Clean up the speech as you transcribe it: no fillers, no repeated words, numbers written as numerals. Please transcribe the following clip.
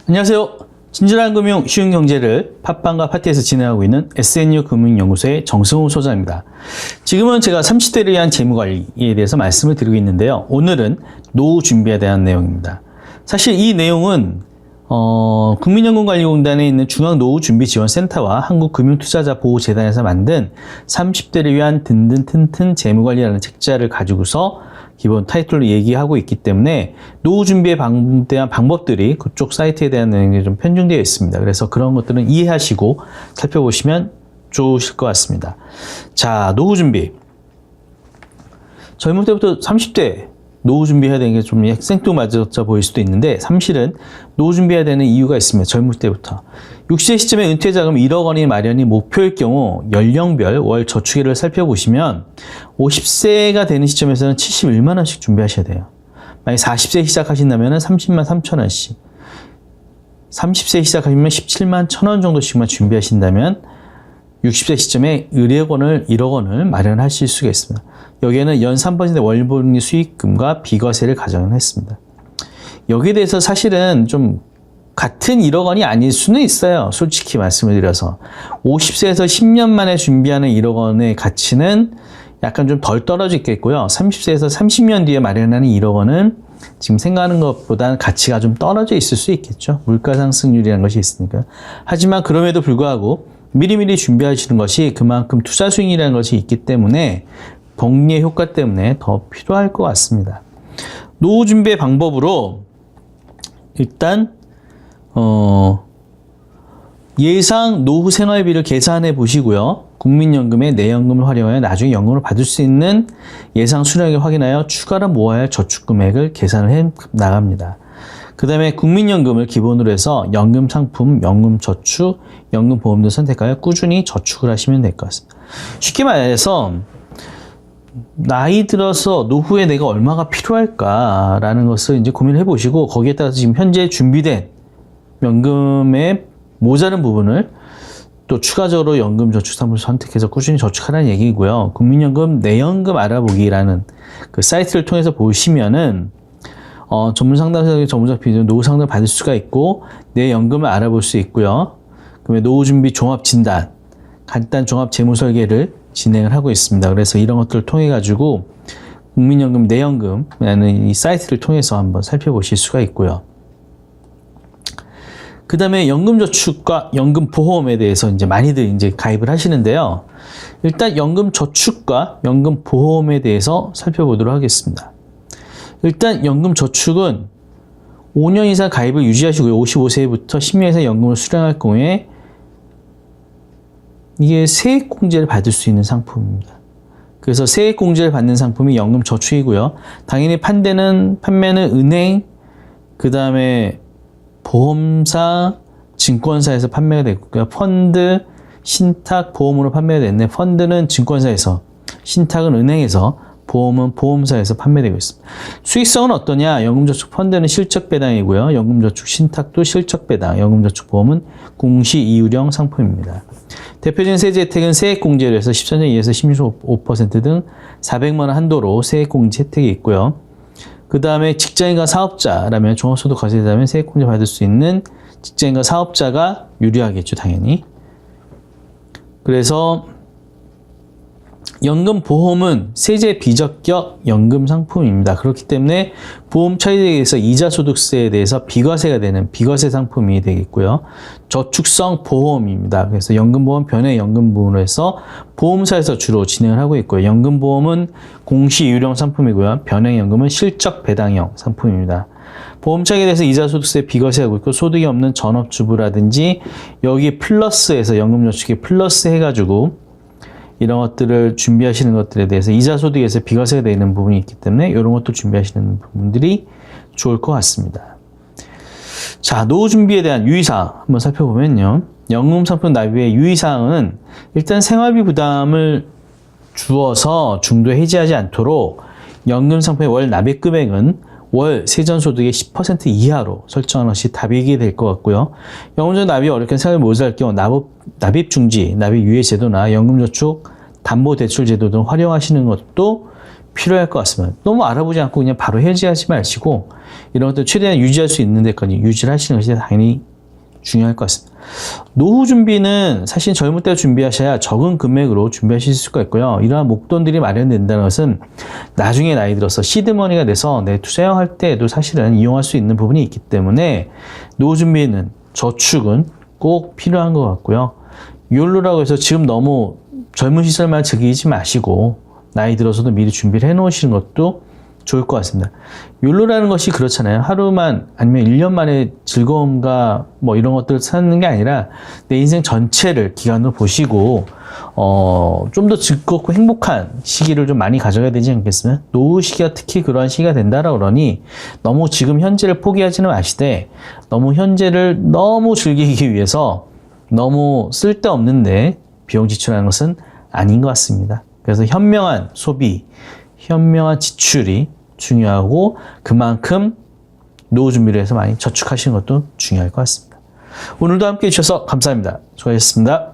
안녕하세요. 친절한 금융, 쉬운 경제를 팟빵과 파티에서 진행하고 있는 SNU 금융연구소의 정승우 소장입니다. 지금은 제가 30대를 위한 재무관리에 대해서 말씀을 드리고 있는데요. 오늘은 노후 준비에 대한 내용입니다. 사실 이 내용은 국민연금관리공단에 있는 중앙노후준비지원센터와 한국금융투자자보호재단에서 만든 30대를 위한 든든 튼튼 재무관리라는 책자를 가지고서 기본 타이틀로 얘기하고 있기 때문에 노후 준비에 대한 방법들이 그쪽 사이트에 대한 내용이 좀 편중되어 있습니다. 그래서 그런 것들은 이해하시고 살펴보시면 좋으실 것 같습니다. 자, 노후 준비. 젊을 때부터 30대 노후 준비해야 되는 게 좀 생뚱맞아 보일 수도 있는데 사실은 노후 준비해야 되는 이유가 있습니다. 젊을 때부터. 60세 시점에 은퇴자금 1억 원이 마련이 목표일 경우 연령별 월 저축액을 살펴보시면 50세가 되는 시점에서는 71만 원씩 준비하셔야 돼요. 만약 40세 시작하신다면 30만 3천 원씩, 30세 시작하시면 17만 1천 원 정도씩만 준비하신다면 60세 시점에 1억 원을 마련하실 수가 있습니다. 여기에는 연 3% 월분기 수익금과 비과세를 가정했습니다. 여기에 대해서 사실은 좀 같은 1억 원이 아닐 수는 있어요. 솔직히 말씀을 드려서. 50세에서 10년 만에 준비하는 1억 원의 가치는 약간 좀 덜 떨어져 있겠고요. 30세에서 30년 뒤에 마련하는 1억 원은 지금 생각하는 것보다는 가치가 좀 떨어져 있을 수 있겠죠. 물가 상승률이라는 것이 있으니까. 하지만 그럼에도 불구하고 미리미리 준비하시는 것이 그만큼 투자 수익이라는 것이 있기 때문에 복리의 효과 때문에 더 필요할 것 같습니다. 노후 준비의 방법으로 일단 예상 노후 생활비를 계산해 보시고요. 국민연금의 내연금을 활용하여 나중에 연금을 받을 수 있는 예상 수령액을 확인하여 추가로 모아야 할 저축금액을 계산을 해 나갑니다. 그 다음에 국민연금을 기본으로 해서 연금 상품, 연금 저축, 연금 보험도 선택하여 꾸준히 저축을 하시면 될 것 같습니다. 쉽게 말해서 나이 들어서 노후에 내가 얼마가 필요할까라는 것을 이제 고민해 보시고 거기에 따라서 지금 현재 준비된 연금의 모자른 부분을 또 추가적으로 연금 저축 상품을 선택해서 꾸준히 저축하라는 얘기고요. 국민연금 내연금 알아보기라는 그 사이트를 통해서 보시면은 전문 상담사의 전문적 비전 노후 상담을 받을 수가 있고 내 연금을 알아볼 수 있고요. 그다음에 노후 준비 종합 진단, 간단 종합 재무 설계를 진행을 하고 있습니다. 그래서 이런 것들을 통해 가지고 국민연금 내연금이라는 이 사이트를 통해서 한번 살펴보실 수가 있고요. 그 다음에 연금저축과 연금보험에 대해서 이제 많이들 이제 가입을 하시는데요. 일단 연금저축과 연금보험에 대해서 살펴보도록 하겠습니다. 일단 연금저축은 5년 이상 가입을 유지하시고요. 55세부터 10년 이상 연금을 수령할 경우에 이게 세액공제를 받을 수 있는 상품입니다. 그래서 세액공제를 받는 상품이 연금저축이고요. 당연히 판매는 은행, 그 다음에 보험사, 증권사에서 판매가 되고요. 펀드, 신탁, 보험으로 판매가 되는데 펀드는 증권사에서, 신탁은 은행에서, 보험은 보험사에서 판매되고 있습니다. 수익성은 어떠냐? 연금저축 펀드는 실적배당이고요. 연금저축 신탁도 실적배당, 연금저축보험은 공시이율형 상품입니다. 대표적인 세제 혜택은 세액공제로 해서 14년 이하에서 16% 등 400만 원 한도로 세액공제 혜택이 있고요. 그 다음에 직장인과 사업자라면 종합소득 과세되면 세액공제 받을 수 있는 직장인과 사업자가 유리하겠죠, 당연히. 그래서 연금보험은 세제 비적격 연금 상품입니다. 그렇기 때문에 보험 차익에 대해서 이자소득세에 대해서 비과세가 되는 비과세 상품이 되겠고요. 저축성 보험입니다. 그래서 연금보험 변액 연금 부분으로 해서 보험사에서 주로 진행을 하고 있고요. 연금보험은 공시유령 상품이고요. 변액연금은 실적배당형 상품입니다. 보험 차익에 대해서 이자소득세 비과세하고 있고 소득이 없는 전업주부라든지 여기 플러스해서 연금저축에 플러스 해가지고 이런 것들을 준비하시는 것들에 대해서 이자소득에서 비과세가 되는 부분이 있기 때문에 이런 것도 준비하시는 부분들이 좋을 것 같습니다. 자, 노후 준비에 대한 유의사항 한번 살펴보면요. 연금상품 납입의 유의사항은 일단 생활비 부담을 주어서 중도에 해지하지 않도록 연금상품의 월 납입 금액은 월 세전소득의 10% 이하로 설정하는 것이 답이게 될 것 같고요. 연금저축 납입이 어렵게 생각을 못할 경우 납입중지, 납입유예제도나 연금저축 담보대출제도 등 활용하시는 것도 필요할 것 같습니다. 너무 알아보지 않고 그냥 바로 해지하지 마시고 이런 것들 최대한 유지할 수 있는 데까지 유지를 하시는 것이 당연히 중요할 것 같습니다. 노후 준비는 사실 젊을 때 준비하셔야 적은 금액으로 준비하실 수가 있고요. 이러한 목돈들이 마련된다는 것은 나중에 나이 들어서 시드머니가 돼서 내 투자할 때에도 사실은 이용할 수 있는 부분이 있기 때문에 노후 준비는 저축은 꼭 필요한 것 같고요. 욜로라고 해서 지금 너무 젊은 시절만 즐기지 마시고 나이 들어서도 미리 준비를 해 놓으시는 것도 좋을 것 같습니다. 욜로라는 것이 그렇잖아요. 하루만 아니면 1년 만에 즐거움과 뭐 이런 것들을 찾는 게 아니라 내 인생 전체를 기간으로 보시고 좀 더 즐겁고 행복한 시기를 좀 많이 가져야 되지 않겠습니까? 노후 시기가 특히 그러한 시기가 된다라고 그러니 너무 지금 현재를 포기하지는 마시되 너무 현재를 너무 즐기기 위해서 너무 쓸데없는데 비용 지출하는 것은 아닌 것 같습니다. 그래서 현명한 소비, 현명한 지출이 중요하고 그만큼 노후 준비를 해서 많이 저축하시는 것도 중요할 것 같습니다. 오늘도 함께 해주셔서 감사합니다. 수고하셨습니다.